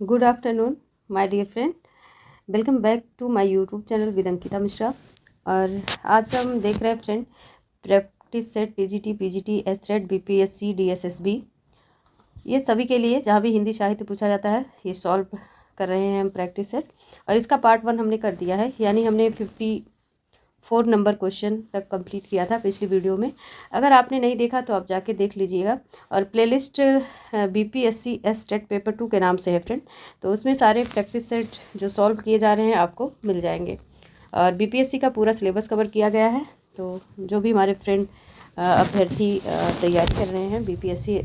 Good afternoon my dear friend, welcome back to my YouTube channel with Ankita Mishra. और आज हम देख रहे हैं friend practice set TGT, PGT, एससेट, बीपीएससी, डीएसएसबी, ये सभी के लिए जहाँ भी हिंदी साहित्य पूछा जाता है ये सॉल्व कर रहे हैं हम प्रैक्टिस सेट। और इसका पार्ट 1 हमने कर दिया है, यानी हमने 54 नंबर क्वेश्चन तक कंप्लीट किया था पिछली वीडियो में। अगर आपने नहीं देखा तो आप जाके देख लीजिएगा। और प्लेलिस्ट बीपीएससी एसटेट पेपर 2 के नाम से है फ्रेंड, तो उसमें सारे प्रैक्टिस सेट जो सॉल्व किए जा रहे हैं आपको मिल जाएंगे। और बीपीएससी का पूरा सिलेबस कवर किया गया है, तो जो भी हमारे फ्रेंड अभ्यर्थी तैयारी कर रहे हैं बीपीएससी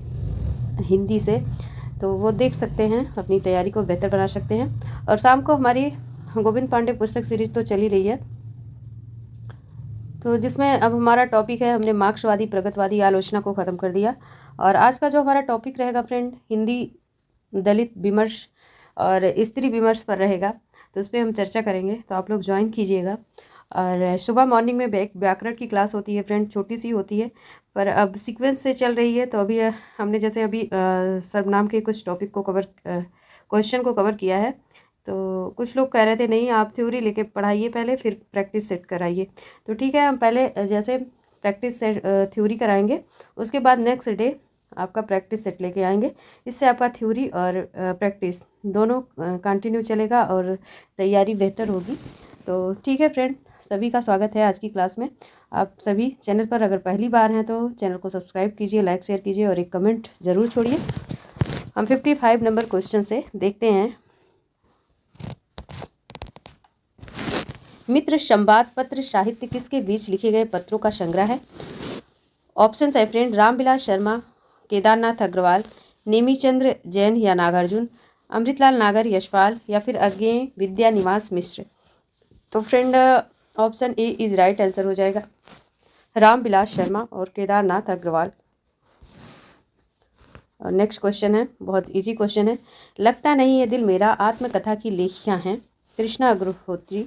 हिंदी से, तो वो देख सकते हैं, अपनी तैयारी को बेहतर बना सकते हैं। और शाम को हमारी गोविंद पांडे पुस्तक सीरीज तो चली रही है, तो जिसमें अब हमारा टॉपिक है, हमने मार्क्सवादी प्रगतवादी आलोचना को ख़त्म कर दिया। और आज का जो हमारा टॉपिक रहेगा फ्रेंड, हिंदी दलित विमर्श और स्त्री विमर्श पर रहेगा, तो उस पर हम चर्चा करेंगे। तो आप लोग ज्वाइन कीजिएगा। और सुबह मॉर्निंग में व्याकरण की क्लास होती है फ्रेंड, छोटी सी होती है, पर अब सीक्वेंस से चल रही है। तो अभी हमने जैसे अभी सर्वनाम के कुछ टॉपिक को क्वेश्चन को कवर किया है। तो कुछ लोग कह रहे थे नहीं आप थ्योरी लेके पढ़ाइए पहले, फिर प्रैक्टिस सेट कराइए। तो ठीक है, हम पहले जैसे प्रैक्टिस सेट थ्योरी कराएंगे, उसके बाद नेक्स्ट डे आपका प्रैक्टिस सेट लेके आएंगे। इससे आपका थ्योरी और प्रैक्टिस दोनों कंटिन्यू चलेगा और तैयारी बेहतर होगी। तो ठीक है फ्रेंड, सभी का स्वागत है आज की क्लास में। आप सभी चैनल पर अगर पहली बार हैं तो चैनल को सब्सक्राइब कीजिए, लाइक शेयर कीजिए और एक कमेंट ज़रूर छोड़िए। हम 55 नंबर क्वेश्चन से देखते हैं। मित्र संवाद पत्र साहित्य किसके बीच लिखे गए पत्रों का संग्रह है? ऑप्शन है फ्रेंड, रामविलास शर्मा, केदारनाथ अग्रवाल, नेमीचंद्र जैन या नागार्जुन, अमृतलाल नागर यशपाल या फिर अज्ञेय विद्यानिवास मिश्र। तो friend option A is right answer हो जाएगा, रामविलास शर्मा और केदारनाथ अग्रवाल। और नेक्स्ट क्वेश्चन है, बहुत इजी क्वेश्चन है। लगता नहीं है दिल मेरा आत्मकथा की लेखियां हैं कृष्णा अग्निहोत्री,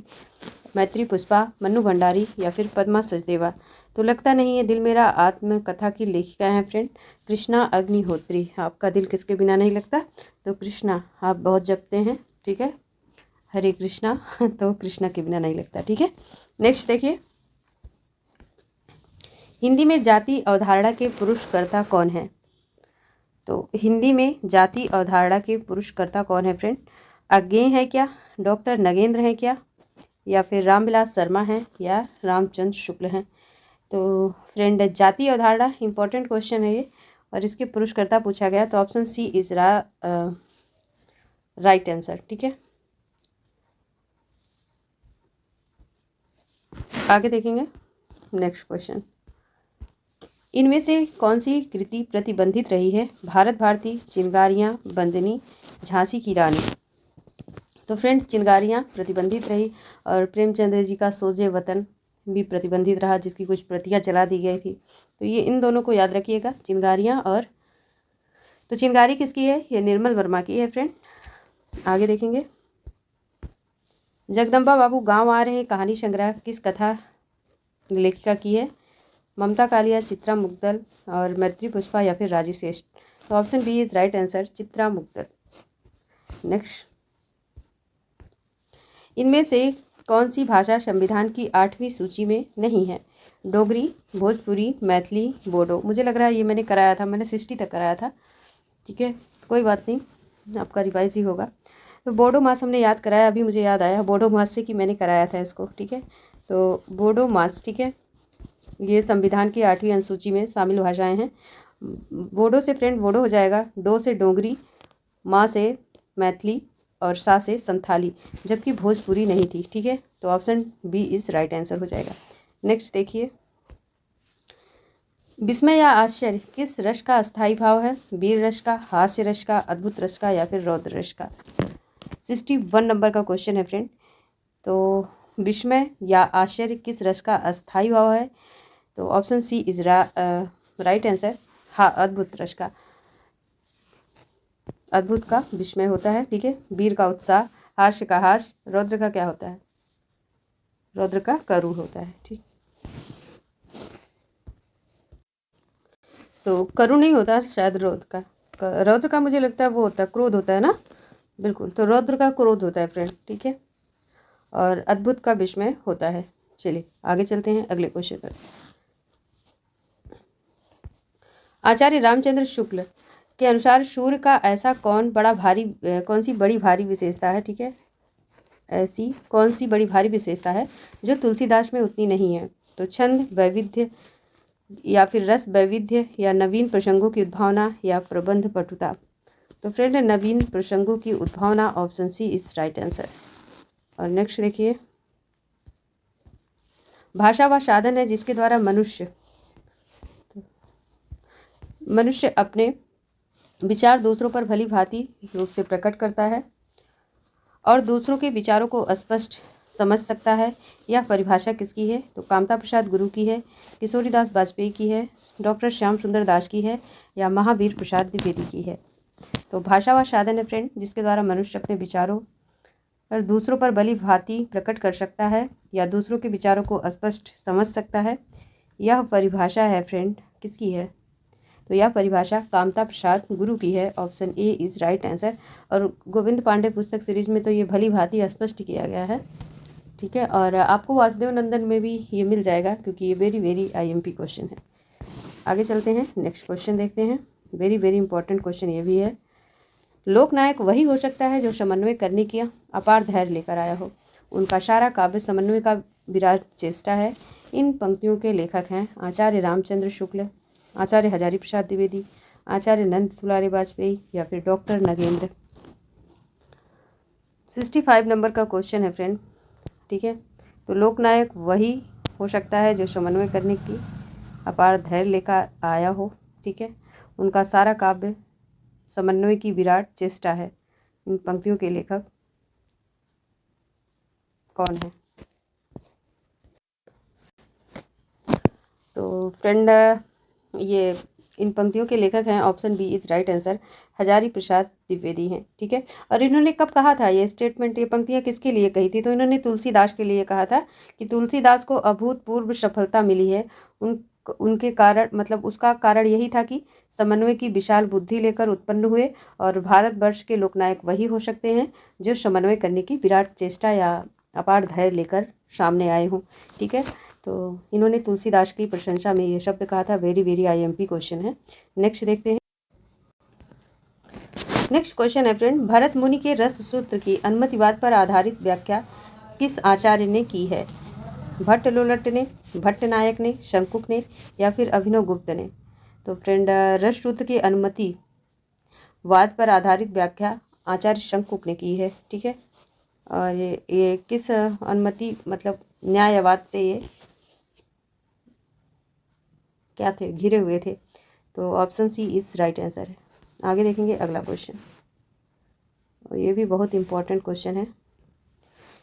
मैत्री पुष्पा, मन्नू भंडारी या फिर पद्मा सचदेवा। तो लगता नहीं है दिल मेरा आत्मकथा की लेखिका हैं फ्रेंड कृष्णा अग्निहोत्री। आपका दिल किसके बिना नहीं लगता? तो कृष्णा, आप बहुत जपते हैं, ठीक है, हरे कृष्णा। तो कृष्णा के बिना नहीं लगता, ठीक है। नेक्स्ट देखिए, हिंदी में जाति अवधारणा के पुरुषकर्ता कौन है? तो हिंदी में जाति अवधारणा के पुरुषकर्ता कौन है फ्रेंड? अज्ञेय है क्या, डॉक्टर नगेंद्र हैं क्या, या फिर रामविलास शर्मा हैं, या रामचंद्र शुक्ल हैं? तो फ्रेंड जाति अवधारणा इंपॉर्टेंट क्वेश्चन है ये, और इसके पुरुषकर्ता पूछा गया, तो option C is right answer, ठीक है। आगे देखेंगे नेक्स्ट क्वेश्चन। इनमें से कौन सी कृति प्रतिबंधित रही है? भारत भारती, चिंगारियाँ, बंदनी, झांसी की रानी। तो फ्रेंड चिंगारियाँ प्रतिबंधित रही, और प्रेमचंद्र जी का सोजे वतन भी प्रतिबंधित रहा, जिसकी कुछ प्रतियां जला दी गई थी। तो ये इन दोनों को याद रखिएगा, चिंगारियाँ और, तो चिंगारी किसकी है? ये निर्मल वर्मा की है फ्रेंड। आगे देखेंगे, जगदम्बा बाबू गांव आ रहे हैं कहानी संग्रह किस कथा लेखिका की है? ममता कालिया, चित्रा मुग्दल और मैत्री पुष्पा या फिर राजी श्रेष्ठ। तो option B is right answer, Chitra Mudgal. Next, इनमें से कौन सी भाषा संविधान की 8वीं सूची में नहीं है? डोगरी, भोजपुरी, मैथिली, बोडो। मुझे लग रहा है ये मैंने कराया था, मैंने 60 तक कराया था, ठीक है, कोई बात नहीं, आपका रिवाइज ही होगा। तो बोडो मास हमने याद कराया, अभी मुझे याद आया बोडो मास से कि मैंने कराया था इसको, ठीक है। तो बोडो मास, ठीक है, ये संविधान की 8वीं अनुसूची में शामिल भाषाएं हैं। बोडो से फ्रेंड बोडो हो जाएगा, डो से डोगरी, माँ से मैथिली और सा से संथाली, जबकि भोजपुरी नहीं थी, ठीक है। तो option B is right answer हो जाएगा। नेक्स्ट देखिए, विस्मय या आश्चर्य किस रस का अस्थायी भाव है? वीर रस का, हास्य रस का, अद्भुत रस का या फिर रौद्र रस का? 61 नंबर का क्वेश्चन है फ्रेंड। तो विस्मय या आश्चर्य किस रस का अस्थायी भाव है? तो option C is right answer, हाँ, अद्भुत रस का। अद्भुत का विस्मय होता है, ठीक है, वीर का उत्साह, हास्य का हास, रौद्र का क्या होता है? रौद्र का करुण होता है, ठीक। तो करुण नहीं होता शायद, रौद्र का मुझे लगता है वो होता है, क्रोध होता है ना, बिल्कुल। तो रौद्र का क्रोध होता है फ्रेंड, ठीक है, और अद्भुत का विस्मय होता है। चलिए आगे चलते हैं अगले क्वेश्चन पर। आचार्य रामचंद्र शुक्ल के अनुसार सूर्य का ऐसा कौन सी बड़ी भारी विशेषता है, ठीक है, ऐसी कौन सी बड़ी भारी विशेषता है जो तुलसीदास में उतनी नहीं है? तो छंद वैविध्य, या फिर रस वैविध्य, या नवीन प्रसंगों की उद्भावना, या प्रबंध पटुता। तो फ्रेंड नवीन प्रसंगों की उद्भावना, option C is right answer. और नेक्स्ट देखिए, भाषा वह साधन है जिसके द्वारा मनुष्य अपने विचार दूसरों पर भली भांति रूप से प्रकट करता है और दूसरों के विचारों को स्पष्ट समझ सकता है। यह परिभाषा किसकी है? तो कामता प्रसाद गुरु की है, किशोरीदास वाजपेयी की है, डॉक्टर श्याम सुंदर दास की है, या महावीर प्रसाद द्विवेदी की है। तो भाषा वह साधन है फ्रेंड जिसके द्वारा मनुष्य अपने विचारों और दूसरों पर भली भांति प्रकट कर सकता है या दूसरों के विचारों को स्पष्ट समझ सकता है। यह परिभाषा है फ्रेंड किसकी है? तो यह परिभाषा कामता प्रसाद गुरु की है, option A is right answer. और गोविंद पांडे पुस्तक सीरीज में तो ये भली भांति स्पष्ट किया गया है, ठीक है, और आपको वासुदेव नंदन में भी ये मिल जाएगा क्योंकि ये वेरी वेरी आईएमपी क्वेश्चन है। आगे चलते हैं, नेक्स्ट क्वेश्चन देखते हैं। वेरी वेरी इंपॉर्टेंट क्वेश्चन ये भी है। लोकनायक वही हो सकता है जो समन्वय करने की अपार धैर्य लेकर आया हो। उनका सारा काव्य समन्वय का विराट चेष्टा है। इन पंक्तियों के लेखक हैं आचार्य रामचंद्र शुक्ल, आचार्य हजारी प्रसाद द्विवेदी, आचार्य नंद दुलारे वाजपेयी, या फिर डॉक्टर नगेंद्र। 65 नंबर का क्वेश्चन है फ्रेंड, ठीक है। तो लोकनायक वही हो सकता है जो समन्वय करने की अपार धैर्य लेकर आया हो, ठीक है। उनका सारा काव्य समन्वय की विराट चेष्टा है। इन पंक्तियों के लेखक कौन है? तो फ्रेंड ये इन पंक्तियों के लेखक हैं, option B is right answer, Hazari Prasad Dwivedi हैं, ठीक है। और इन्होंने कब कहा था ये स्टेटमेंट, ये पंक्तियां किसके लिए कही थी? तो इन्होंने तुलसीदास के लिए कहा था कि तुलसीदास को अभूतपूर्व सफलता मिली है। उनके कारण मतलब उसका कारण यही था कि समन्वय की विशाल बुद्धि लेकर उत्पन्न हुए और भारतवर्ष के लोकनायक वही हो सकते हैं जो समन्वय करने की विराट चेष्टा या अपार धैर्य लेकर सामने आए हों, ठीक है। तो इन्होंने तुलसीदास की प्रशंसा में ये शब्द कहा था। वेरी वेरी आईएमपी क्वेश्चन है। नेक्स्ट देखते हैं। नेक्स्ट क्वेश्चन है फ्रेंड, भरत मुनि के रस सूत्र की अनुमतिवाद पर आधारित व्याख्या किस आचार्य ने की है? भट्ट लोलट ने, भट्ट नायक ने, शंकुक ने, या फिर अभिनव गुप्त ने? तो फ्रेंड रस सूत्र की अनुमति वाद पर आधारित व्याख्या आचार्य शंकुक ने की है, ठीक है। और ये किस अनुमति मतलब न्यायवाद से ये क्या थे, घिरे हुए थे? तो option C is right answer है। आगे देखेंगे अगला क्वेश्चन, और ये भी बहुत इंपॉर्टेंट क्वेश्चन है।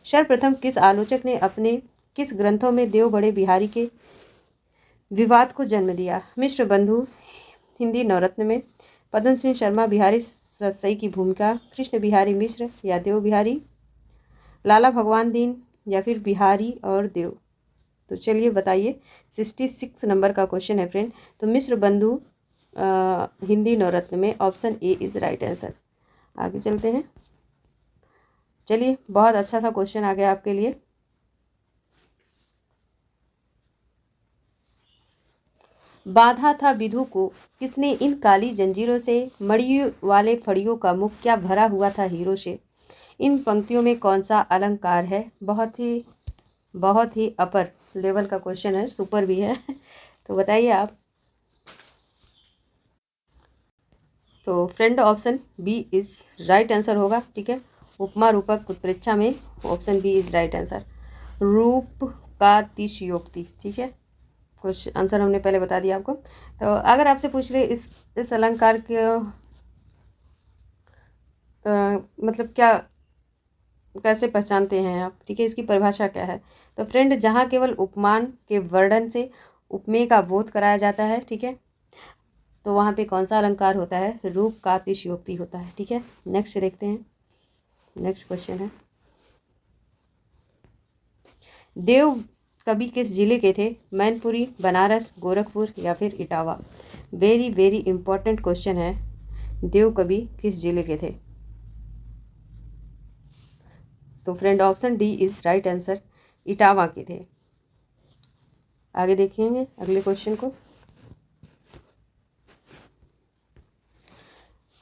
सर्वप्रथम किस आलोचक ने अपने किस ग्रंथों में देव बड़े बिहारी के विवाद को जन्म दिया? मिश्र बंधु हिंदी नवरत्न में, पद्म सिंह शर्मा बिहारी सतसई की भूमिका, कृष्ण बिहारी मिश्र या देव बिहारी, लाला भगवान दीन, या फिर बिहारी और देव? तो चलिए बताइए। 66 नंबर का क्वेश्चन है फ्रेंड। तो मिश्र बंधु हिंदी नवरत्न में, option A is right answer. आगे चलते हैं। चलिए बहुत अच्छा सा क्वेश्चन आ गया आपके लिए। बांधा था विधु को किसने इन काली जंजीरों से, मड़ी वाले फड़ियों का मुख क्या भरा हुआ था हीरो से? इन पंक्तियों में कौन सा अलंकार है? बहुत ही अपर लेवल का क्वेश्चन है, सुपर भी है तो बताइए आप। तो friend option B is right answer होगा, ठीक है। उपमा रूपक उत्प्रेक्षा में option B is right answer. रूप का तिशयोक्ति, ठीक है। कुछ आंसर हमने पहले बता दिया आपको। तो अगर आपसे पूछ रहे इस अलंकार के मतलब क्या, कैसे पहचानते हैं आप, ठीक है, इसकी परिभाषा क्या है? तो फ्रेंड जहाँ केवल उपमान के वर्णन से उपमेय का बोध कराया जाता है, ठीक है, तो वहाँ पे कौन सा अलंकार होता है? रूप का अतिशयोक्ति होता है, ठीक है। नेक्स्ट देखते हैं। नेक्स्ट क्वेश्चन है, देव कवि किस जिले के थे? मैनपुरी, बनारस, गोरखपुर, या फिर Etawah? Very very important question है। देव कवि किस जिले के थे? तो friend option D is right answer, Etawah के थे। आगे देखेंगे अगले क्वेश्चन को।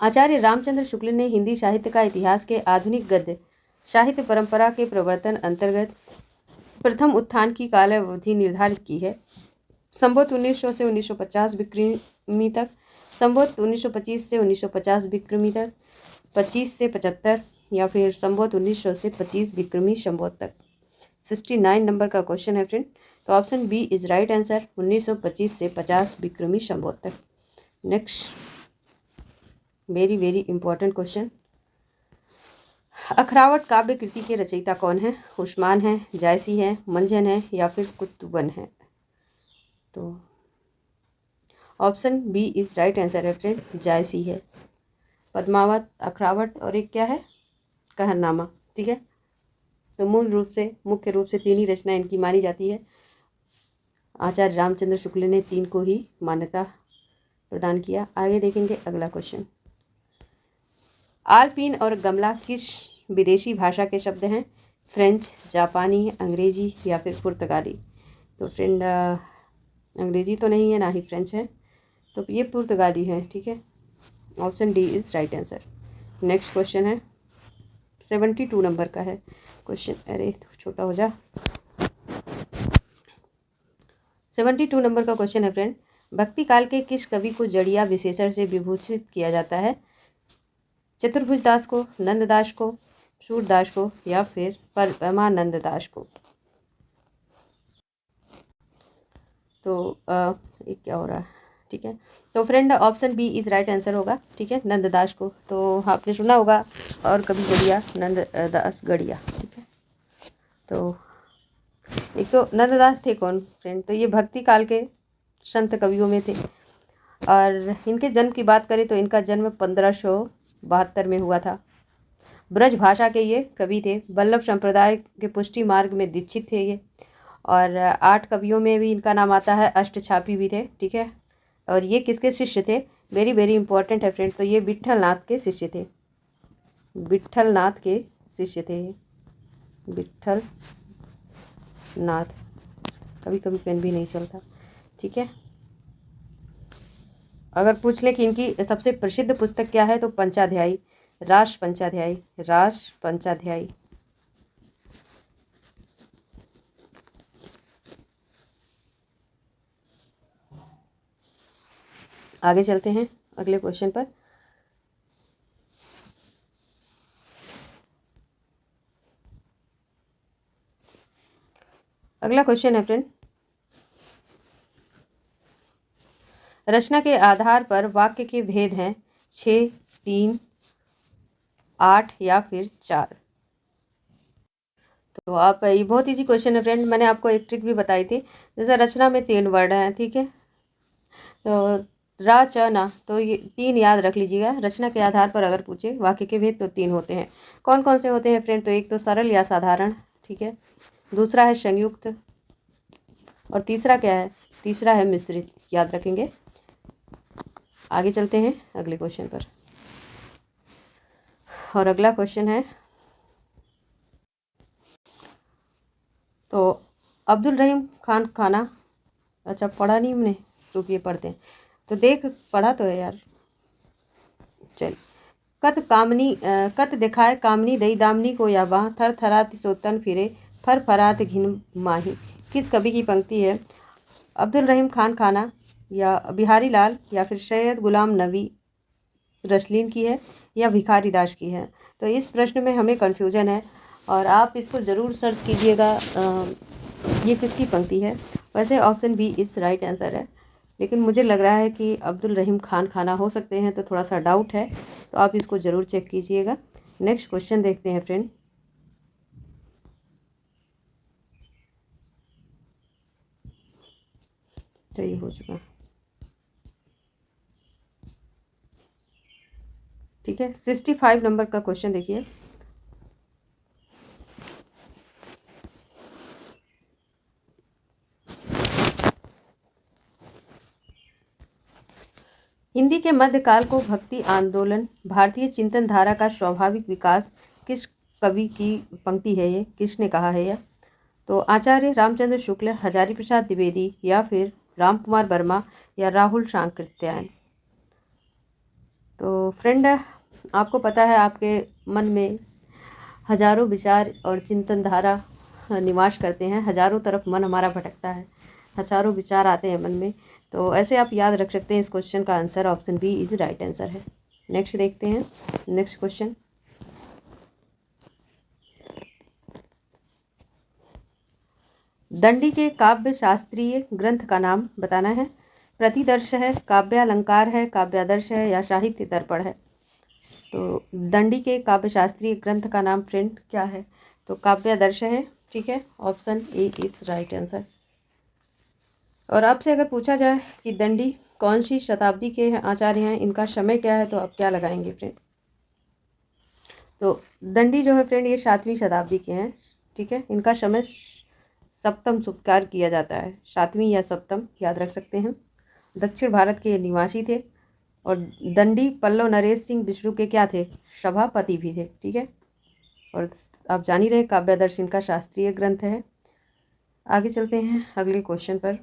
आचार्य रामचंद्र शुक्ल ने हिंदी साहित्य का इतिहास के आधुनिक गद्य साहित्य परंपरा के प्रवर्तन अंतर्गत प्रथम उत्थान की कालावधि निर्धारित की है। संवत 1900 से 1950 विक्रमी तक, संवत 1925 से 1950 विक्रमी तक, 25 से 75, या फिर संवत 1900 से 25 विक्रमी संवत तक। 69 नंबर का क्वेश्चन है फ्रेंड। तो option B is right answer, 1925 से 50 विक्रमी संवत तक। Next very very important question. अखरावट काव्य कृति के रचयिता कौन है? उस्मान है, जायसी है, मंझन है, या फिर कुतुबन है? तो option B is right answer है फ्रेंड, जायसी है। पद्मावत, अखरावट और एक क्या है, कहरनामा। ठीक है, तो मुख्य रूप से तीन ही रचनाएं इनकी मानी जाती है। आचार्य रामचंद्र शुक्ल ने तीन को ही मान्यता प्रदान किया। आगे देखेंगे अगला क्वेश्चन। आलपीन और गमला किस विदेशी भाषा के शब्द हैं? फ्रेंच, जापानी, अंग्रेजी, या फिर पुर्तगाली? तो फ्रेंड अंग्रेजी तो नहीं है, ना ही फ्रेंच है, तो ये पुर्तगाली है। ठीक है, option D is right answer. Next question है 72 नंबर का है क्वेश्चन। अरे छोटा हो जा। 72 नंबर का क्वेश्चन है फ्रेंड। भक्ति काल के किस कवि को जड़िया विशेषण से विभूषित किया जाता है? चतुर्भुज दास को, नंददास को, सूरदास को, या फिर परमानंद दास को? तो ये क्या हो रहा है? ठीक है, तो friend option B is right answer होगा। ठीक है, नंददास को तो आपने सुना होगा, और कभी गढ़िया, नंददास गढ़िया। ठीक है, तो एक तो नंददास थे कौन फ्रेंड? तो ये भक्ति काल के संत कवियों में थे, और इनके जन्म की बात करें तो इनका जन्म 1572 में हुआ था। ब्रज भाषा के ये कवि थे। वल्लभ संप्रदाय के पुष्टि मार्ग में दीक्षित थे ये, और 8 कवियों में भी इनका नाम आता है, अष्टछापी भी थे। ठीक है, और ये किसके शिष्य थे? वेरी वेरी इंपॉर्टेंट है फ्रेंड। तो ये विट्ठल नाथ के शिष्य थे, विट्ठल नाथ के शिष्य थे, विट्ठल नाथ। कभी कभी पेन भी नहीं चलता। ठीक है, अगर पूछ ले कि इनकी सबसे प्रसिद्ध पुस्तक क्या है, तो पंचाध्यायी, रास पंचाध्यायी, रास पंचाध्यायी। आगे चलते हैं अगले क्वेश्चन पर। अगला क्वेश्चन है फ्रेंड, रचना के आधार पर वाक्य के भेद हैं 6, 3, 8 या फिर 4? तो आप, ये बहुत इजी क्वेश्चन है फ्रेंड। मैंने आपको एक ट्रिक भी बताई थी। जैसे रचना में 3 वर्ड हैं, ठीक है, तो रा, च, ना, तो ये 3 याद रख लीजिएगा। रचना के आधार पर अगर पूछे वाक्य के भेद तो 3 होते हैं। कौन कौन से होते हैं फ्रेंड? तो एक तो सरल या साधारण, ठीक है, दूसरा है संयुक्त, और तीसरा क्या है? तीसरा है मिश्रित। याद रखेंगे। आगे चलते हैं अगले क्वेश्चन पर, और अगला क्वेश्चन है, तो अब्दुल रहीम खान खाना, अच्छा पढ़ा नहीं हमने, रुकिए पढ़ते हैं। तो देख, पढ़ा तो है यार, चल। कत दिखाए कामनी दई दामनी को या बाह, थर थरात सोतन फिरे, फर फरात घिन माही? किस कवि की पंक्ति है? अब्दुल रहीम खान खाना, या बिहारी लाल, या फिर सैयद गुलाम नबी रसलीन की है, या भिखारी दास की है? तो इस प्रश्न में हमें कन्फ्यूजन है, और आप इसको ज़रूर सर्च कीजिएगा ये किसकी पंक्ति है। वैसे ऑप्शन बी इस राइट आंसर है, लेकिन मुझे लग रहा है कि अब्दुल रहीम खान खाना हो सकते हैं, तो थोड़ा सा डाउट है, तो आप इसको ज़रूर चेक कीजिएगा। नेक्स्ट क्वेश्चन देखते हैं फ्रेंड। तो ये हो चुका, ठीक है। 65 नंबर का क्वेश्चन देखिए। हिंदी के मध्यकाल को भक्ति आंदोलन, भारतीय चिंतन धारा का स्वाभाविक विकास किस कवि की पंक्ति है ये, किसने कहा है यह? तो आचार्य रामचंद्र शुक्ल, हजारी प्रसाद द्विवेदी, या फिर राम कुमार वर्मा, या राहुल सांकृत्यायन। तो फ्रेंड, आपको पता है आपके मन में हजारों विचार और चिंतन धारा निवास करते हैं, हजारों तरफ मन हमारा भटकता है, हजारों विचार आते हैं मन में। तो ऐसे आप याद रख सकते हैं, इस क्वेश्चन का answer option B is right answer है। नेक्स्ट देखते हैं, नेक्स्ट क्वेश्चन। दंडी के काव्य शास्त्रीय ग्रंथ का नाम बताना है। प्रतिदर्श है, काव्यालंकार है, काव्यादर्श है, या साहित्य दर्पण है? तो दंडी के काव्य शास्त्रीय ग्रंथ का नाम फ्रेंड क्या है? तो काव्यादर्श है। ठीक है, option A is right answer. और आपसे अगर पूछा जाए कि दंडी कौन सी शताब्दी के आचार्य हैं, इनका समय क्या है, तो आप क्या लगाएंगे फ्रेंड? तो दंडी जो है फ्रेंड ये 7वीं शताब्दी के हैं। ठीक है, इनका समय सप्तम स्वीकार किया जाता है, 7वीं या सप्तम याद रख सकते हैं। दक्षिण भारत के निवासी थे और दंडी पल्लव नरेश सिंह विष्णु के क्या थे? सभापति भी थे। ठीक है, और आप जान ही रहे काव्यादर्श इनका शास्त्रीय ग्रंथ है। आगे चलते हैं अगले क्वेश्चन पर।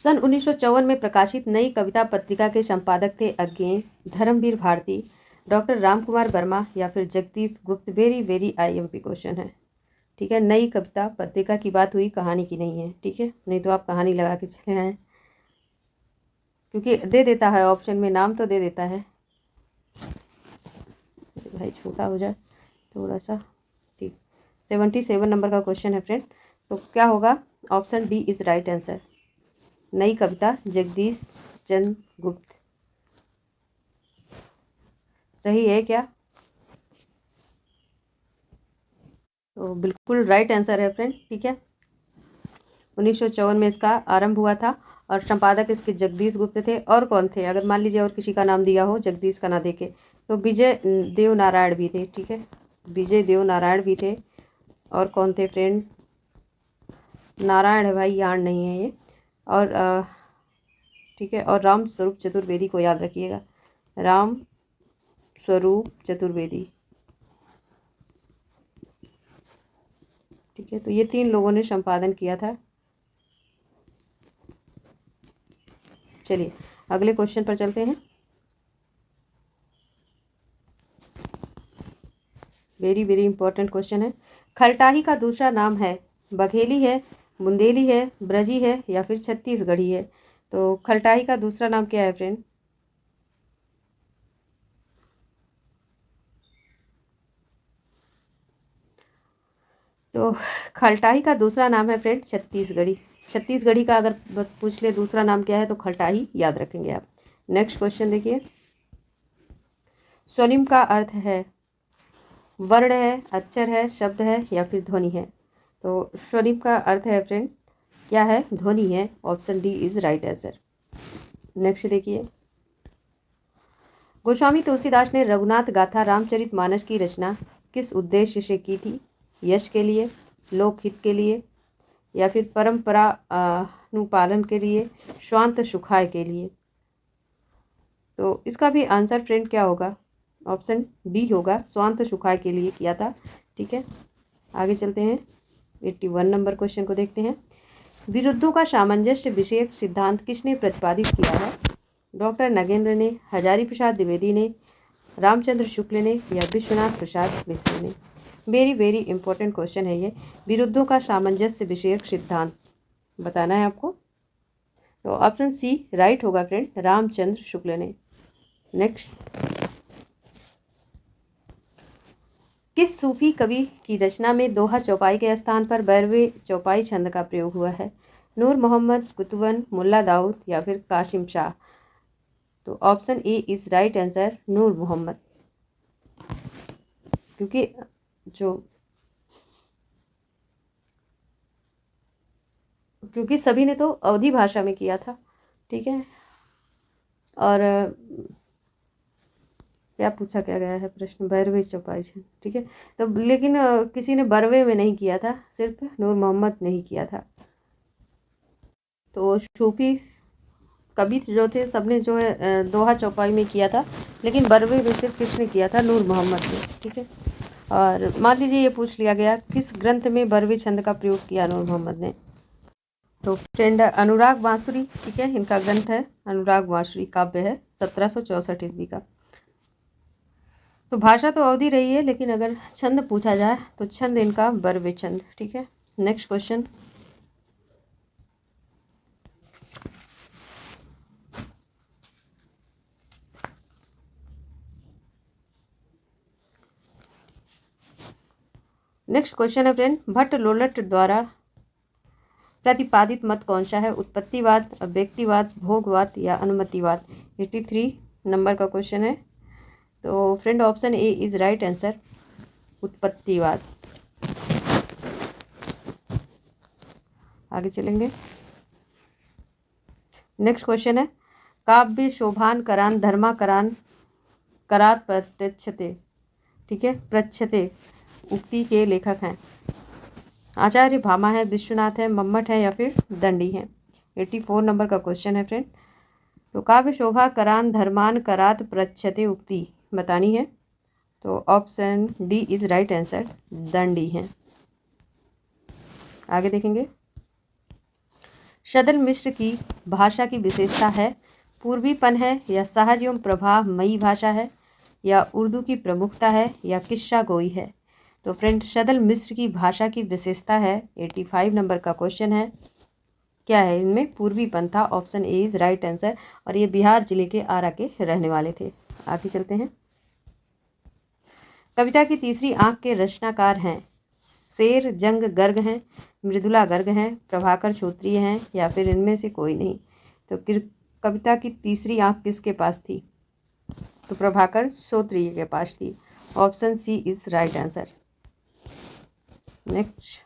सन 1954 में प्रकाशित नई कविता पत्रिका के संपादक थे अज्ञेय, धर्मवीर भारती, डॉक्टर राम कुमार वर्मा, या फिर जगदीश गुप्त। वेरी वेरी IMP क्वेश्चन है। ठीक है, नई कविता पत्रिका की बात हुई, कहानी की नहीं है। ठीक है, नहीं तो आप कहानी लगा के चले आए, क्योंकि दे देता है ऑप्शन में, नाम तो दे देता है। भाई छोटा हो जाए थोड़ा सा। ठीक, 77 नंबर का क्वेश्चन है फ्रेंड। तो क्या होगा? Option D is right answer. नई कविता जगदीश चंद्र गुप्त। सही है क्या? तो बिल्कुल राइट आंसर है फ्रेंड। ठीक है, 1954 में इसका आरंभ हुआ था और संपादक इसके जगदीश गुप्त थे। और कौन थे? अगर मान लीजिए और किसी का नाम दिया हो जगदीश का ना देके, तो विजय देव नारायण भी थे। ठीक है, विजय देव नारायण भी थे। और कौन थे फ्रेंड? नारायण है भाई, याण नहीं है ये। और ठीक है, और राम स्वरूप चतुर्वेदी को याद रखिएगा, राम स्वरूप चतुर्वेदी। ठीक है, तो ये 3 लोगों ने संपादन किया था। चलिए अगले क्वेश्चन पर चलते हैं। वेरी वेरी इंपॉर्टेंट क्वेश्चन है। खलटाही का दूसरा नाम है? बघेली है, बुंदेली है, ब्रजी है, या फिर छत्तीसगढ़ी है? तो खलटाही का दूसरा नाम क्या है फ्रेंड? तो खलटाही का दूसरा नाम है फ्रेंड छत्तीसगढ़ी। छत्तीसगढ़ी का अगर पूछ ले दूसरा नाम क्या है, तो खलटाही याद रखेंगे आप। नेक्स्ट क्वेश्चन देखिए। स्वनिम का अर्थ है? वर्ण है, अक्षर है, शब्द है, या फिर ध्वनि है? तो स्वनिम का अर्थ है फ्रेंड क्या है? ध्वनि है। Option D is right answer. Next देखिए। गोस्वामी तुलसीदास ने रघुनाथ गाथा रामचरितमानस की रचना किस उद्देश्य से की थी? यश के लिए, लोकहित के लिए, या फिर परंपरा अनुपालन के लिए, स्वांत सुखाय के लिए? तो इसका भी आंसर फ्रेंड क्या होगा? ऑप्शन डी होगा, स्वांत सुखाय के लिए किया था। ठीक है, आगे चलते हैं। 81 नंबर क्वेश्चन को देखते हैं। विरुद्धों का सामंजस्य विषयक सिद्धांत किसने प्रतिपादित किया है? डॉक्टर नगेंद्र ने, हजारी प्रसाद द्विवेदी ने, रामचंद्र शुक्ल ने, या विश्वनाथ प्रसाद मिश्र ने? वेरी वेरी इंपॉर्टेंट क्वेश्चन है ये। विरुद्धों का सामंजस्य विषयक सिद्धांत बताना है आपको। तो ऑप्शन सी राइट होगा फ्रेंड, रामचंद्र शुक्ल ने। नेक्स्ट। किस सूफी कवि की रचना में दोहा चौपाई के स्थान पर 12वें चौपाई छंद का प्रयोग हुआ है? नूर मोहम्मद, कुतुबन, मुल्ला दाऊद, या फिर कासिम शाह? तो option A is right answer, Noor Mohammad. क्योंकि सभी ने तो अवधी भाषा में किया था। ठीक है, और क्या पूछा क्या गया है प्रश्न? 12वें चौपाई छंद। ठीक है, तो लेकिन किसी ने 12वें में नहीं किया था, सिर्फ नूर मोहम्मद ने ही किया था। तो सूफी कवि जो थे सबने जो है दोहा चौपाई में किया था, लेकिन बरवे में सिर्फ किसने किया था? नूर मोहम्मद ने। ठीक है। और मान लीजिए ये पूछ लिया गया किस ग्रंथ में बरवे छंद का प्रयोग किया नूर मोहम्मद ने? तो फ्रेंड अनुराग बांसुरी, ठीक है, इनका ग्रंथ है अनुराग बांसुरी, काव्य है 1764 ईस्वी का। तो भाषा तो अवधि रही है, लेकिन अगर छंद पूछा जाए तो छंद इनका बरवे छंद। ठीक है। नेक्स्ट क्वेश्चन, नेक्स्ट क्वेश्चन है फ्रेंड, भट्ट लोलट द्वारा प्रतिपादित मत कौन सा है? उत्पत्तिवाद, व्यक्तिवाद, भोगवाद या अनुमतिवाद? 83 नंबर का क्वेश्चन है। तो friend option A is right answer, उत्पत्तिवाद। आगे चलेंगे। नेक्स्ट क्वेश्चन है, काव्य शोभान करान धर्माकरान करात प्रत्यक्षते, ठीक है, प्रच्छते उक्ति के लेखक हैं? आचार्य भामा है, विश्वनाथ है, मम्मट है या फिर दंडी है? 84 नंबर का क्वेश्चन है फ्रेंड। तो काव्य शोभा करान धर्मान करात प्रच्छते उक्ति बतानी है, तो option D is right answer, Dandi है। आगे देखेंगे। सदल मिश्र की भाषा की विशेषता है? पूर्वीपन है या सहज एवं प्रभावमयी भाषा है या उर्दू की प्रमुखता है या किस्सा गोई है? तो फ्रेंड सदल मिश्र की भाषा की विशेषता है, 85 नंबर का क्वेश्चन है, क्या है इनमें? पूर्वीपन था, option A is right answer. और ये बिहार जिले के आरा के रहने वाले थे। आगे चलते हैं। कविता की तीसरी आंख के रचनाकार हैं? शेर जंग गर्ग हैं, मृदुला गर्ग हैं, प्रभाकर क्षत्रिय हैं या फिर इनमें से कोई नहीं? तो कविता की तीसरी आंख किसके पास थी? तो प्रभाकर क्षत्रिय के पास थी, option C is right answer. Next,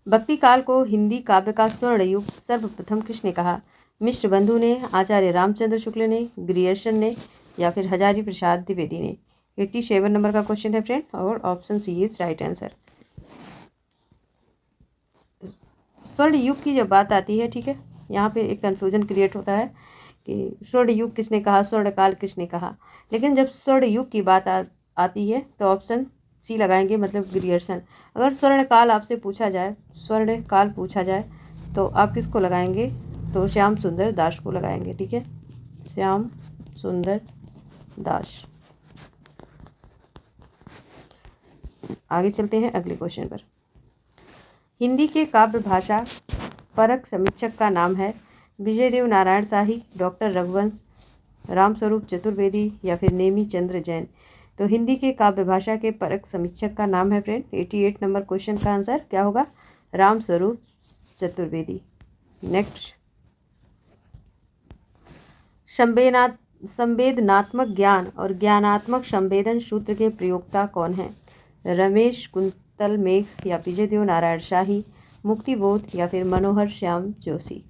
भक्ति काल को हिंदी काव्य का स्वर्ण युग सर्वप्रथम किसने कहा? मिश्र बंधु ने, आचार्य रामचंद्र शुक्ल ने, ग्रियर्सन ने या फिर हजारी प्रसाद द्विवेदी ने? 87 नंबर का क्वेश्चन है फ्रेंड, और option C is right answer. स्वर्ण युग की जब बात आती है, ठीक है, यहाँ पे एक कंफ्यूजन क्रिएट होता है कि स्वर्ण युग किसने कहा, स्वर्ण काल किसने कहा। लेकिन जब स्वर्ण युग की बात आती है तो ऑप्शन सी लगाएंगे, मतलब ग्रियर्सन। अगर स्वर्ण काल आपसे पूछा जाए, स्वर्ण काल पूछा जाए तो आप किसको लगाएंगे? तो श्याम सुंदर दास को लगाएंगे। ठीक है, श्याम सुंदर दास। आगे चलते हैं अगले क्वेश्चन पर। हिंदी के काव्य भाषा परक समीक्षक का नाम है? विजयदेव नारायण शाही, डॉक्टर रघुवंश, रामस्वरूप चतुर्वेदी या फिर नेमी चंद्र जैन? तो हिंदी के काव्य भाषा के परक समीक्षक का नाम है फ्रेंड, 88 नंबर क्वेश्चन का आंसर क्या होगा? रामस्वरूप चतुर्वेदी। नेक्स्ट, संवेदनात्मक ज्ञान और ज्ञानात्मक संवेदन सूत्र के प्रयोक्ता कौन है? रमेश कुंतल मेघ या विजयदेव नारायण शाही, मुक्तिबोध या फिर मनोहर श्याम जोशी?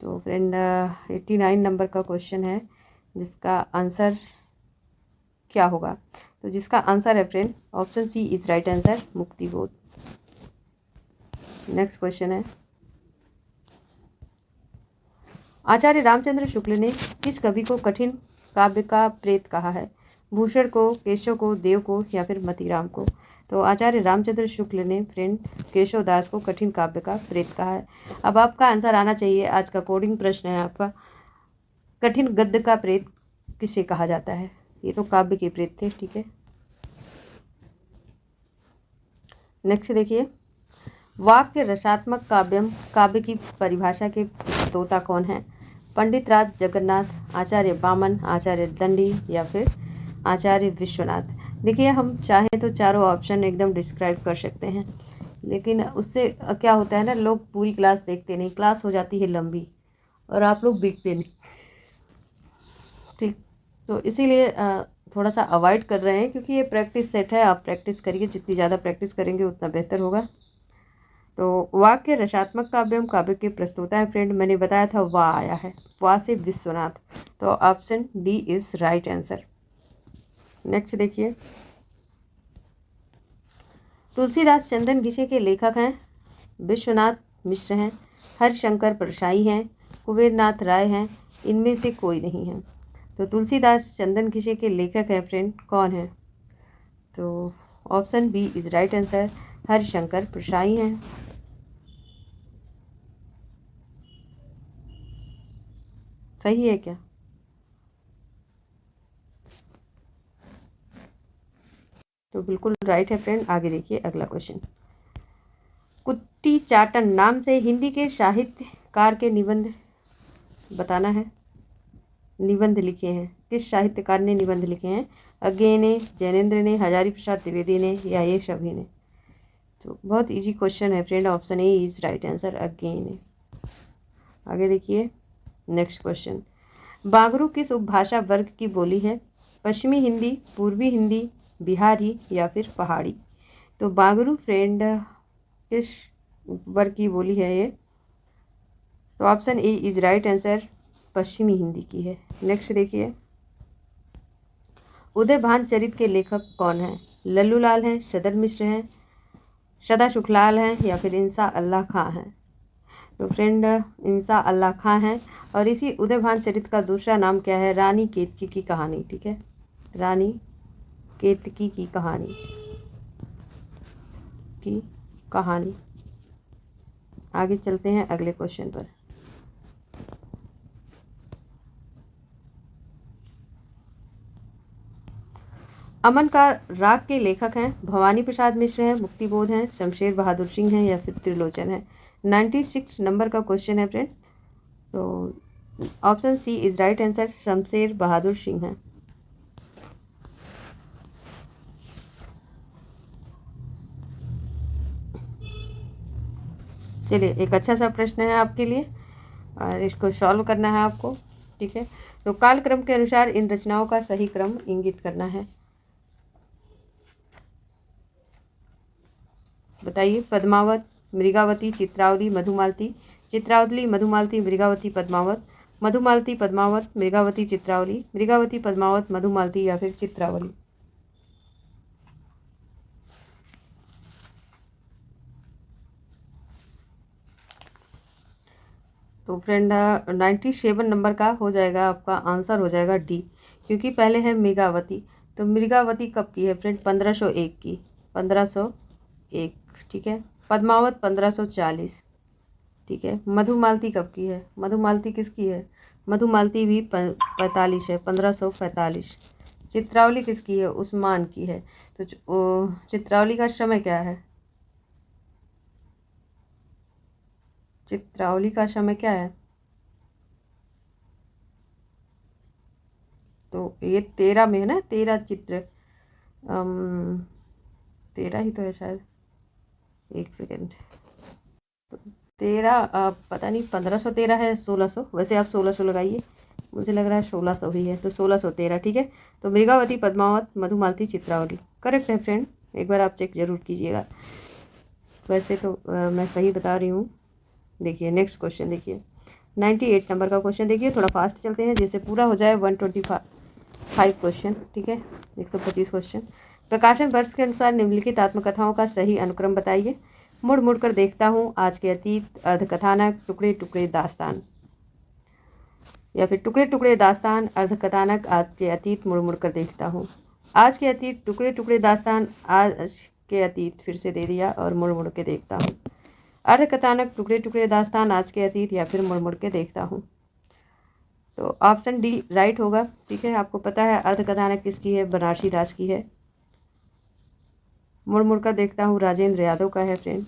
तो फ्रेंड 89 नंबर का क्वेश्चन है, जिसका आंसर क्या होगा? तो जिसका आंसर है friend, option C is right answer, Muktibodh. Next question है, आचार्य रामचंद्र शुक्ल ने किस कवि को कठिन काव्य का प्रेत कहा है? भूषण को, केशव को, देव को या फिर मतीराम को? तो आचार्य रामचंद्र शुक्ल ने फ्रेंड केशव दास को कठिन काव्य का प्रेत कहा है। अब आपका आंसर आना चाहिए, आज का कोडिंग प्रश्न है आपका, कठिन गद्य का प्रेत किसे कहा जाता है? ये तो काव्य के प्रेत थे। ठीक है, नेक्स्ट देखिए, वाक्य रसात्मक काव्यम काव्य की परिभाषा के प्रस्तोता कौन है? पंडित राज जगन्नाथ, आचार्य वामन, आचार्य दंडी या फिर आचार्य विश्वनाथ? देखिए, हम चाहें तो चारों ऑप्शन एकदम डिस्क्राइब कर सकते हैं, लेकिन उससे क्या होता है ना, लोग पूरी क्लास देखते नहीं, क्लास हो जाती है लंबी और आप लोग देखते नहीं। ठीक, तो इसीलिए थोड़ा सा अवॉइड कर रहे हैं, क्योंकि ये प्रैक्टिस सेट है, आप प्रैक्टिस करिए, जितनी ज़्यादा प्रैक्टिस करेंगे उतना बेहतर होगा। तो वाक्य रसात्मक काव्यम काव्य के प्रस्तुता है फ्रेंड, मैंने बताया था वाह आया है, वाह से विश्वनाथ, तो option D is right answer. Next देखिए, तुलसीदास चंदन घिसे के लेखक हैं, विश्वनाथ मिश्र हैं, हरिशंकर परशाई हैं, कुबेरनाथ राय हैं, इनमें से कोई नहीं है। तो तुलसीदास चंदन घिसे के लेखक हैं फ्रेंड, कौन है? तो option B is right answer, Harishankar Parsai हैं। सही है क्या? तो बिल्कुल राइट है फ्रेंड। आगे देखिए अगला क्वेश्चन। कुट्टी चाटन नाम से हिंदी के साहित्यकार के निबंध बताना है। निबंध लिखे हैं, किस साहित्यकार ने निबंध लिखे हैं? अज्ञे ने, जैनेन्द्र ने, हजारी प्रसाद द्विवेदी ने, या ये सभी ने? तो बहुत इजी क्वेश्चन है friend, option A is right answer, Agyeya ने। आगे देखिए नेक्स्ट क्वेश्चन। बागरू किस उपभाषा वर्ग की बोली है? पश्चिमी हिंदी, पूर्वी हिंदी, बिहारी या फिर पहाड़ी? तो बागरू फ्रेंड किस वर्ग की बोली है ये? तो option A is right answer, पश्चिमी हिंदी की है। नेक्स्ट देखिए, उदयभान चरित के लेखक कौन हैं? लल्लूलाल हैं, सदर मिश्र हैं, सदा सुखलाल हैं, या फिर इंसा अल्लाह खां हैं? तो फ्रेंड इंसा अल्लाह खां हैं। और इसी उदयभान चरित का दूसरा नाम क्या है? रानी केतकी की कहानी। ठीक है, रानी केतकी की कहानी की कहानी। आगे चलते हैं अगले क्वेश्चन पर। अमन का राग के लेखक हैं, भवानी प्रसाद मिश्र हैं, मुक्तिबोध हैं, शमशेर बहादुर सिंह हैं, या फिर त्रिलोचन है? 96 नंबर का क्वेश्चन है फ्रेंड। तो option C is right answer, Shamsher Bahadur Singh है। चलिए एक अच्छा सा प्रश्न है आपके लिए और इसको सॉल्व करना है आपको। ठीक है, तो कालक्रम के अनुसार इन रचनाओं का सही क्रम इंगित करना है। बताइए। पद्मावत, मृगावती, चित्रावली, मधुमालती। चित्रावली, मधुमालती, मृगावती, पद्मावत। मधुमालती, पद्मावत, मृगावती, चित्रावली। मृगावती, पद्मावत, मधुमालती, या फिर चित्रावली? तो फ्रेंड 97 नंबर का हो जाएगा, आपका आंसर हो जाएगा डी, क्योंकि पहले है मृगावती। तो मृगावती कब की है फ्रेंड? 1501 की, 1501। ठीक है, पद्मावत 1540। ठीक है, मधुमालती कब की है? मधुमालती किसकी है? मधुमालती भी 45 है, 1545। चित्रावली किसकी है? उस्मान की है। तो चित्रावली का समय क्या है? चित्रावली का समय क्या है? तो ये 13 में है ना, 13 चित्र, 13 ही तो है शायद। एक सेकेंड, तो 13 पता नहीं 1513 है 1600, वैसे आप 1600 लगाइए, मुझे लग रहा है 1600 ही है, तो 1613। ठीक है, तो मृगावती, पद्मावत, मधुमालती, चित्रावली करेक्ट है फ्रेंड, एक बार आप चेक जरूर कीजिएगा। वैसे तो मैं सही बता रही हूँ। देखिए नेक्स्ट क्वेश्चन देखिए, 98 नंबर का क्वेश्चन देखिए, थोड़ा फास्ट चलते हैं जिससे पूरा हो जाए 125 क्वेश्चन। ठीक है, 125 क्वेश्चन। प्रकाशन वर्ष के अनुसार निम्नलिखित आत्मकथाओं का सही अनुक्रम बताइए। मुड़ मुड़ कर देखता हूँ, आज के अतीत, अर्धकथानक, टुकड़े टुकड़े दास्तान। या फिर टुकड़े टुकड़े दास्तान, अर्धकथानक, आज के अतीत, मुड़ मुड़ कर देखता हूँ। आज के अतीत, टुकड़े टुकड़े दास्तान, आज के अतीत फिर से दे दिया, और मुड़ मुड़ के देखता हूँ। अर्धकथानक, टुकड़े टुकड़े दास्तान, आज के अतीत, या फिर मुड़ मुड़ के देखता हूँ। तो ऑप्शन डी राइट होगा। ठीक है, आपको पता है अर्धकथानक किसकी है? बनारसी दास की है। मुड़ मुड़ कर देखता हूँ राजेंद्र यादव का है फ्रेंड।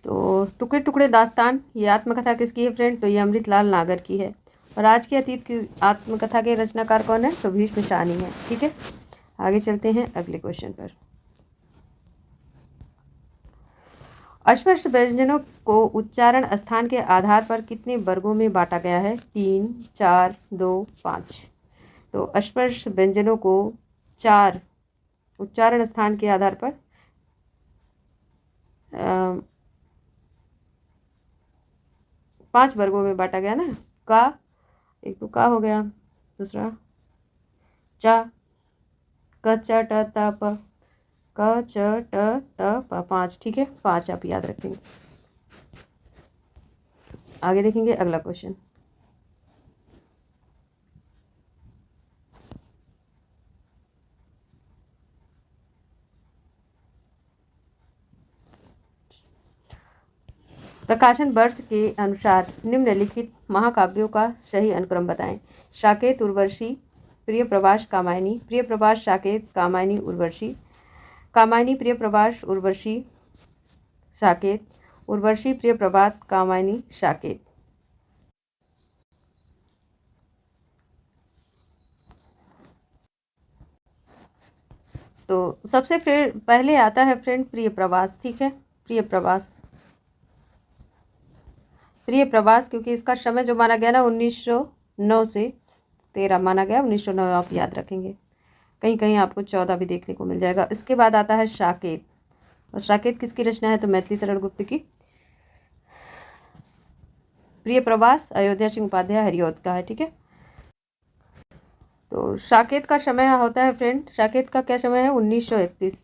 तो टुकड़े टुकड़े दास्तान ये आत्मकथा किसकी है फ्रेंड? तो ये अमृतलाल नागर की है। और आज के अतीत की आत्मकथा के रचनाकार कौन है? तो भीष्म साहनी है। ठीक है, आगे चलते हैं अगले क्वेश्चन पर। अस्पष्ट व्यंजनों को उच्चारण स्थान के आधार पर कितने वर्गों में बांटा गया है? 3, 4, 2, 5। तो अस्पष्ट व्यंजनों को 4 उच्चारण स्थान के आधार पर 5 वर्गों में बांटा गया ना। का, एक तो का हो गया, दूसरा चा, क, च, ट, त, प, क च ट ट प 5, ठीक है, 5 आप याद रखेंगे। आगे देखेंगे अगला क्वेश्चन। प्रकाशन वर्ष के अनुसार निम्नलिखित महाकाव्यों का सही अनुक्रम बताएं। साकेत, उर्वशी, प्रिय प्रवास, कामायनी, प्रिय प्रवास, साकेत, कामायनी, उर्वशी, कामायनी, प्रिय प्रवास, उर्वशी, साकेत, उर्वशी, प्रिय प्रभात, कामायनी, साकेत। तो सबसे पहले आता है फ्रेंड प्रिय प्रवास, ठीक है, प्रिय प्रवास, प्रिय प्रवास, क्योंकि इसका समय जो माना गया ना 1909 से 13 माना गया, 1909 आप याद रखेंगे। कहीं कहीं आपको 14 भी देखने को मिल जाएगा। इसके बाद आता है साकेत, और साकेत किसकी रचना है? तो मैथिली शरण गुप्त की। प्रिय प्रवास अयोध्या सिंह उपाध्याय हरिऔध का है, ठीक है। तो साकेत का समय होता है फ्रेंड, साकेत का क्या समय है? 1931,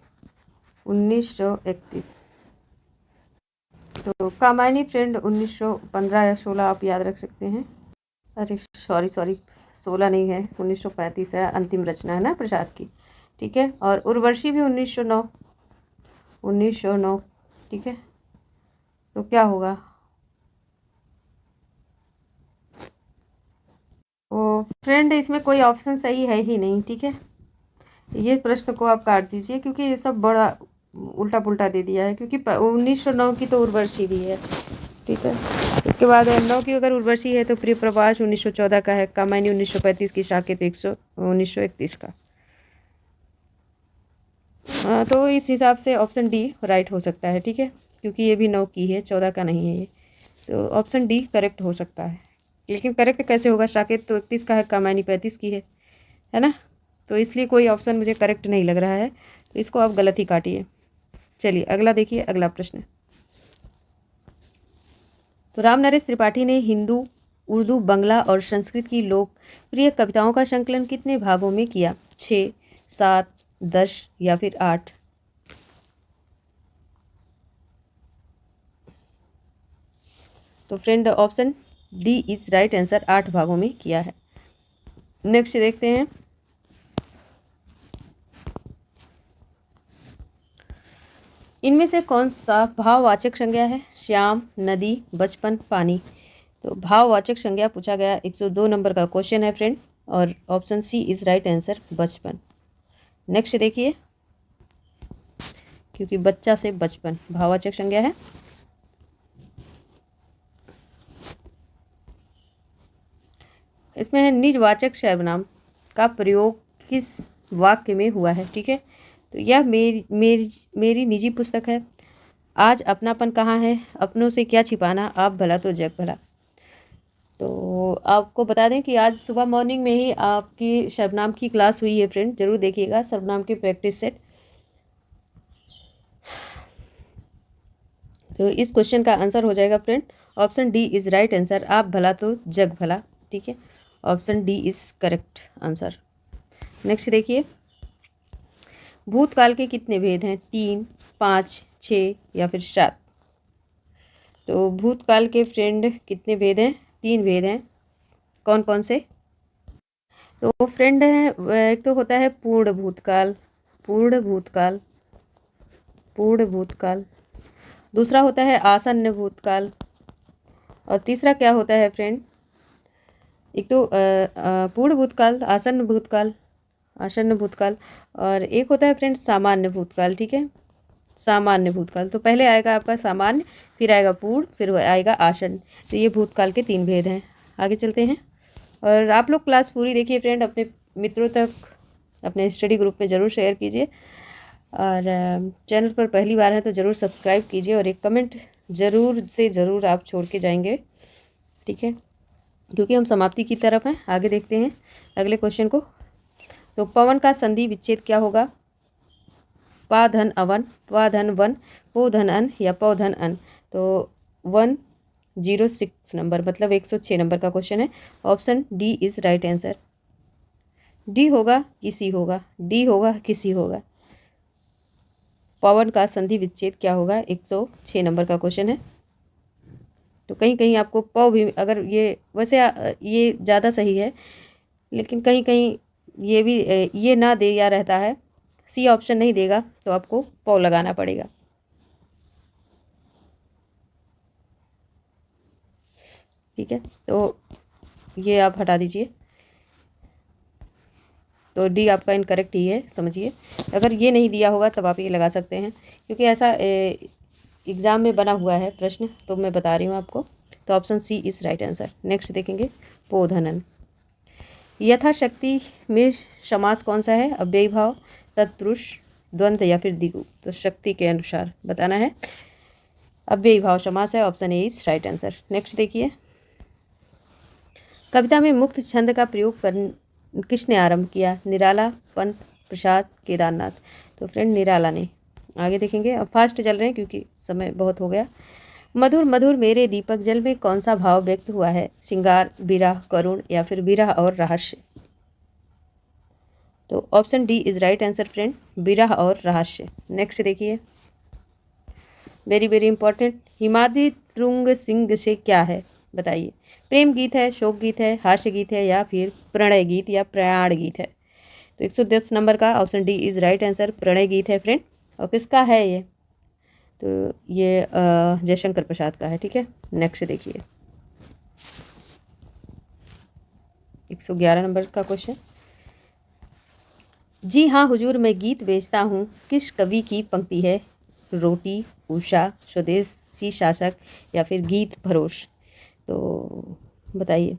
1931। तो कामायनी फ्रेंड 1915 या 16 आप याद रख सकते हैं। अरे सॉरी 16 नहीं है, 1935 है, अंतिम रचना है ना प्रसाद की, ठीक है। और उर्वशी भी 1909, 1909, ठीक है। तो क्या होगा? ओ फ्रेंड इसमें कोई ऑप्शन सही है ही नहीं, ठीक है। ये प्रश्न को आप काट दीजिए, क्योंकि ये सब बड़ा उल्टा पुल्टा दे दिया है, क्योंकि 1909 की तो उर्वशी भी है, ठीक है। इसके बाद 9 की अगर उर्वशी है तो प्रिय प्रवास 1914 का है, कामायनी 1935 की, साकेत 1931 का। तो इस हिसाब से ऑप्शन डी राइट हो सकता है, ठीक है, क्योंकि ये भी 9 की है, 14 का नहीं है ये। तो ऑप्शन डी करेक्ट हो सकता है। लेकिन करेक्ट कैसे होगा? साकेत तो 31 का है, कामायनी 35 की है ना। तो इसलिए कोई ऑप्शन मुझे करेक्ट नहीं लग रहा है, तो इसको आप गलत ही काटिए। चलिए अगला देखिए, अगला प्रश्न। तो राम नरेश त्रिपाठी ने हिंदू, उर्दू, बंगला और संस्कृत की लोकप्रिय कविताओं का संकलन कितने भागों में किया? 6, 7, 10 या फिर 8? तो friend option D is right answer, 8 भागों में किया है। नेक्स्ट देखते हैं। इनमें से कौन सा भाववाचक संज्ञा है? श्याम, नदी, बचपन, पानी। तो भाववाचक संज्ञा पूछा गया, 102 नंबर का क्वेश्चन है फ्रेंड, और option C is right answer, बचपन। नेक्स्ट देखिए, क्योंकि बच्चा से बचपन भाववाचक संज्ञा है। इसमें है निजवाचक सर्वनाम का प्रयोग किस वाक्य में हुआ है, ठीक है। तो यह मेरी निजी पुस्तक है, आज अपनापन कहाँ है, अपनों से क्या छिपाना, आप भला तो जग भला। तो आपको बता दें कि आज सुबह मॉर्निंग में ही आपकी सर्वनाम की क्लास हुई है फ्रेंड, जरूर देखिएगा सर्वनाम की प्रैक्टिस सेट। तो इस क्वेश्चन का आंसर हो जाएगा friend, option D is right answer, आप भला तो जग भला, ठीक है। Option D is correct answer. Next देखिए, भूतकाल के कितने भेद हैं? 3, 5, 6 या फिर 7? तो भूतकाल के फ्रेंड कितने भेद हैं? 3 भेद हैं। कौन कौन से? तो फ्रेंड है, एक तो होता है पूर्ण भूतकाल, पूर्ण भूतकाल, पूर्ण भूतकाल। दूसरा होता है आसन्न भूतकाल, और तीसरा क्या होता है फ्रेंड? एक तो पूर्ण भूतकाल, आसन्न भूतकाल, आसन्न भूतकाल, और एक होता है फ्रेंड सामान्य भूतकाल, ठीक है, सामान्य भूतकाल। तो पहले आएगा आपका सामान्य, फिर आएगा पूर्ण, फिर आएगा आसन्न। तो ये भूतकाल के 3 भेद हैं। आगे चलते हैं, और आप लोग क्लास पूरी देखिए फ्रेंड, अपने मित्रों तक अपने स्टडी ग्रुप में ज़रूर शेयर कीजिए, और चैनल पर पहली बार है तो ज़रूर सब्सक्राइब कीजिए, और एक कमेंट ज़रूर से ज़रूर आप छोड़ के जाएंगे, ठीक है, क्योंकि हम समाप्ति की तरफ हैं। आगे देखते हैं अगले क्वेश्चन को। तो पवन का संधि विच्छेद क्या होगा? पा धन अवन, पा धन वन, पो धन अन या पौ धन अन? तो 106 नंबर, मतलब 106 नंबर का क्वेश्चन है। Option D is right answer. D होगा किसी होगा, डी होगा किसी होगा। पवन का संधि विच्छेद क्या होगा? 106 नंबर का क्वेश्चन है। तो कहीं कहीं आपको पौ भी, अगर ये वैसे ये ज़्यादा सही है, लेकिन कहीं कहीं ये भी ये ना दे या रहता है, सी ऑप्शन नहीं देगा तो आपको पौ लगाना पड़ेगा। ठीक है, तो ये आप हटा दीजिए। तो डी आपका इनकरेक्ट ही है, समझिए। अगर ये नहीं दिया होगा तब आप ये लगा सकते हैं, क्योंकि ऐसा एग्ज़ाम में बना हुआ है प्रश्न, तो मैं बता रही हूँ आपको। तो option C is right answer. Next देखेंगे, पोधनन। यथाशक्ति में समास कौन सा है? अव्ययी भाव, तत्पुरुष, द्वंद्व या फिर द्विगु? तो शक्ति के अनुसार बताना है। अव्ययी भाव समास है, option A is right answer. Next देखिए, कविता में मुक्त छंद का प्रयोग किसने आरंभ किया? निराला, पंत, प्रसाद, केदारनाथ? तो फ्रेंड निराला ने। आगे देखेंगे, अब फास्ट चल रहे हैं क्योंकि समय बहुत हो गया। मधुर मधुर मेरे दीपक जल में कौन सा भाव व्यक्त हुआ है? श्रृंगार, विरह, करुण या फिर विरह और रहस्य? तो option D is right answer friend, विरह और रहस्य। नेक्स्ट देखिए, वेरी वेरी इंपॉर्टेंट, हिमाद्री तुंग सिंह से क्या है? बताइए। प्रेम गीत है, शोक गीत है, हास्य गीत है या फिर प्रणय गीत या प्रयाण गीत है? तो 110 नंबर का option D is right answer, प्रणय गीत है फ्रेंड। और किसका है ये? तो ये जयशंकर प्रसाद का है। ठीक है, नेक्स्ट देखिए, 111 नंबर का क्वेश्चन। जी हाँ हुजूर मैं गीत बेचता हूँ, किस कवि की पंक्ति है? रोटी, उषा, स्वदेशी शासक या फिर गीत भरोस? तो बताइए,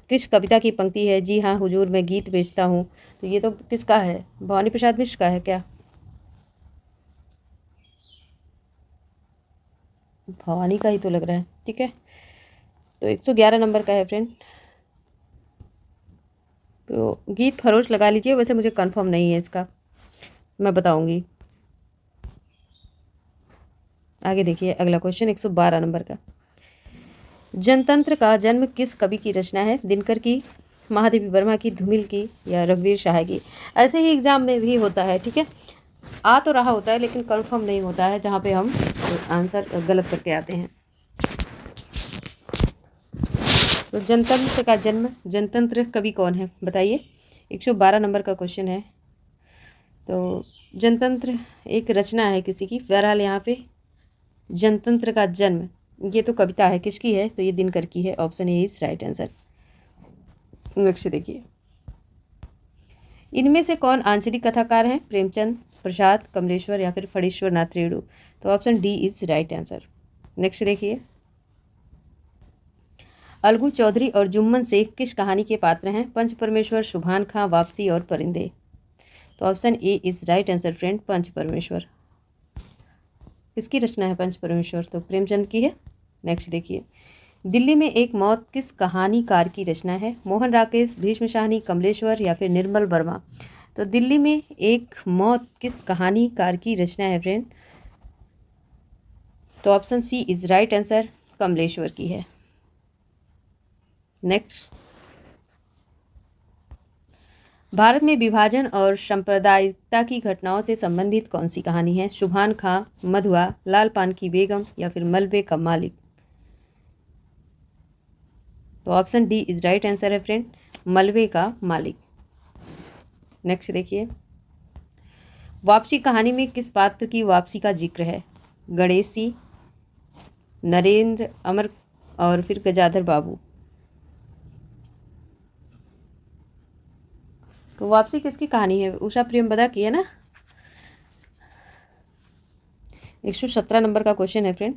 किस कविता की पंक्ति है? जी हाँ हुजूर मैं गीत बेचता हूँ? तो ये तो किसका है? भवानी प्रसाद मिश्र का है क्या? भवानी का ही तो लग रहा है। ठीक है, तो 111 नंबर का है फ्रेंड। तो गीत फरोश लगा लीजिए, वैसे मुझे कंफर्म नहीं है इसका, मैं बताऊंगी। आगे देखिए, अगला क्वेश्चन 112 नंबर का। जनतंत्र का जन्म किस कवि की रचना है? दिनकर की, महादेवी वर्मा की, धूमिल की या रघुवीर शाह की? ऐसे ही एग्जाम में भी होता है। ठीक है, आ तो रहा होता है लेकिन कंफर्म नहीं होता है, जहाँ पे हम आंसर गलत करके आते हैं। तो जनतंत्र का जन्म, जनतंत्र कवि कौन है बताइए? 112 नंबर का क्वेश्चन है। तो जनतंत्र एक रचना है किसी की, बहरहाल यहाँ पे जनतंत्र का जन्म, ये तो कविता है, किसकी है? तो ये दिनकर की है, option A is right answer. Next देखिए, इनमें से कौन आंचलिक कथाकार हैं? प्रेमचंद, प्रसाद, कमलेश्वर या फिर फणीश्वर नाथ रेणु? तो option D is right answer. Next देखिए, अलगू चौधरी और जुम्मन शेख किस कहानी के पात्र हैं? पंच परमेश्वर, सुभान खां, वापसी और परिंदे? तो option A is right answer friend, Panch Parmeshwar. किसकी रचना है पंच परमेश्वर? तो प्रेमचंद की है। नेक्स्ट देखिए, दिल्ली में एक मौत किस कहानीकार की रचना है? मोहन राकेश, भीष्म शाहनी, कमलेश्वर या फिर निर्मल वर्मा? तो दिल्ली में एक मौत किस कहानीकार की रचना है फ्रेंड? तो option C is right answer, Kamleshwar की है। नेक्स्ट, भारत में विभाजन और सांप्रदायिकता की घटनाओं से संबंधित कौन सी कहानी है? सुभान खां, मधुआ, लाल पान की बेगम या फिर मलबे का मालिक? तो option D is right answer है फ्रेंड, मलबे का मालिक। नेक्स्ट देखिए, वापसी कहानी में किस पात्र की वापसी का जिक्र है? गणेश जी, नरेंद्र, अमर और फिर गजाधर बाबू? तो वापसी किसकी कहानी है? उषा प्रियंवदा की है ना। 117 नंबर का क्वेश्चन है friend,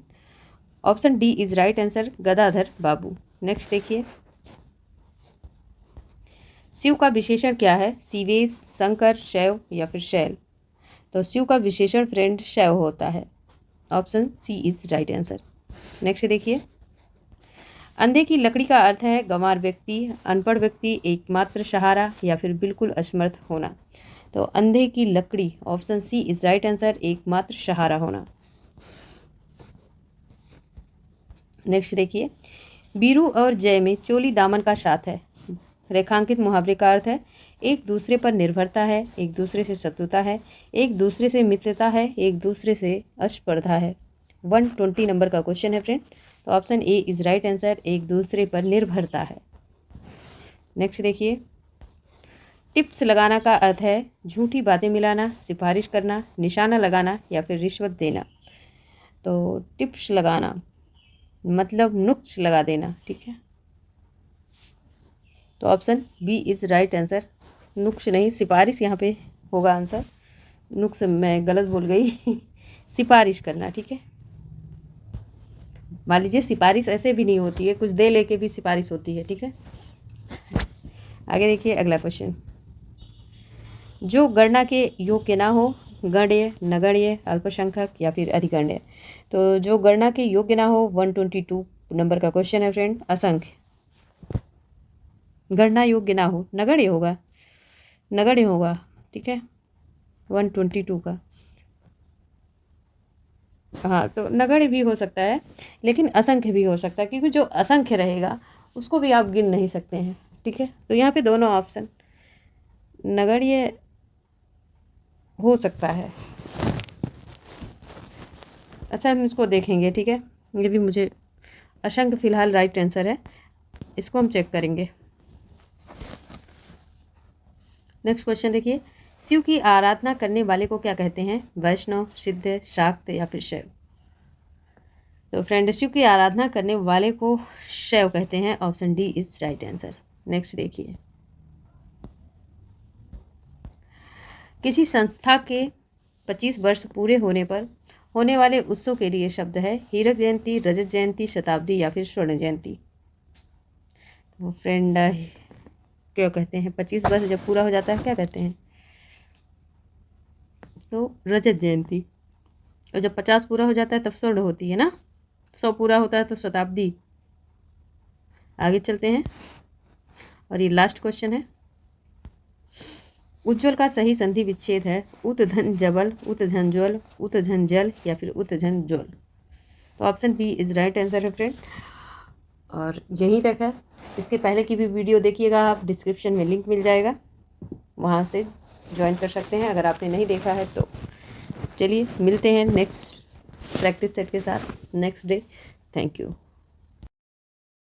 option D is right answer, Gadadhar Babu. Next देखिए, शिव का विशेषण क्या है? सीवेश, शंकर, शैव या फिर शैल? तो शिव का विशेषण फ्रेंड शैव होता है, option C is right answer. Next देखिए, अंधे की लकड़ी का अर्थ है गंवार व्यक्ति, अनपढ़ व्यक्ति, एकमात्र सहारा या फिर बिल्कुल असमर्थ होना? तो अंधे की लकड़ी, option C is right answer, एकमात्र सहारा होना। नेक्स्ट देखिए, बीरू और जय में चोली दामन का साथ है? रेखांकित मुहावरे का अर्थ है एक दूसरे पर निर्भरता है, एक दूसरे से शत्रुता है, एक दूसरे से मित्रता है, एक दूसरे से अस्पर्धा है। 120 नंबर का क्वेश्चन है फ्रेंड। तो option A is right answer, एक दूसरे पर निर्भरता है। नेक्स्ट देखिए, टिप्स लगाना का अर्थ है झूठी बातें मिलाना, सिफारिश करना, निशाना लगाना या फिर रिश्वत देना। तो टिप्स लगाना मतलब नुक्स लगा देना, ठीक है। तो option B is right answer, नुक्स नहीं सिफारिश यहाँ पे होगा आंसर, नुक्स मैं गलत बोल गई सिफारिश करना, ठीक है। मान लीजिए सिफारिश ऐसे भी नहीं होती है, कुछ दे लेके भी सिफारिश होती है, ठीक है। आगे देखिए अगला क्वेश्चन, जो गणना के योग्य ना हो, गण्य, नगण्य, अल्पसंख्यक या फिर अधिगण्य। तो जो गणना के योग्य ना हो 122 नंबर का क्वेश्चन है फ्रेंड, असंख्य। गणना योग्य ना हो, नगण्य होगा, नगण्य होगा, ठीक है 122 का। हाँ तो नगण्य भी हो सकता है लेकिन असंख्य भी हो सकता है, क्योंकि जो असंख्य रहेगा उसको भी आप गिन नहीं सकते हैं, ठीक है। तो यहाँ पे दोनों ऑप्शन नगण्य हो सकता है। अच्छा हम इसको देखेंगे, ठीक है। ये भी मुझे असंख्य फिलहाल राइट आंसर है, इसको हम चेक करेंगे। नेक्स्ट क्वेश्चन देखिए, शिव की आराधना करने वाले को क्या कहते हैं, वैष्णव, सिद्ध, शाक्त या फिर शैव। तो फ्रेंड शिव की आराधना करने वाले को शैव कहते हैं, option D is right answer. Next देखिए, किसी संस्था के 25 वर्ष पूरे होने पर होने वाले उत्सव के लिए शब्द है हीरक जयंती, रजत जयंती, शताब्दी या फिर स्वर्ण जयंती। तो फ्रेंड क्या कहते हैं, 25 वर्ष जब पूरा हो जाता है क्या कहते हैं, तो रजत जयंती। और जब 50 पूरा हो जाता है तब स्वर्ण होती है ना, 100 पूरा होता है तो शताब्दी। आगे चलते हैं और ये लास्ट क्वेश्चन है, उज्ज्वल का सही संधि विच्छेद है उत धन जबल, उत धन ज्वल, उत धन जल या फिर उत धन ज्वल। तो option B is right answer है फ्रेंड। और यहीं तक है, इसके पहले की भी वीडियो देखिएगा आप, डिस्क्रिप्शन में लिंक मिल जाएगा, वहाँ से ज्वाइन कर सकते हैं अगर आपने नहीं देखा है तो। चलिए मिलते हैं नेक्स्ट प्रैक्टिस सेट के साथ नेक्स्ट डे। Thank you.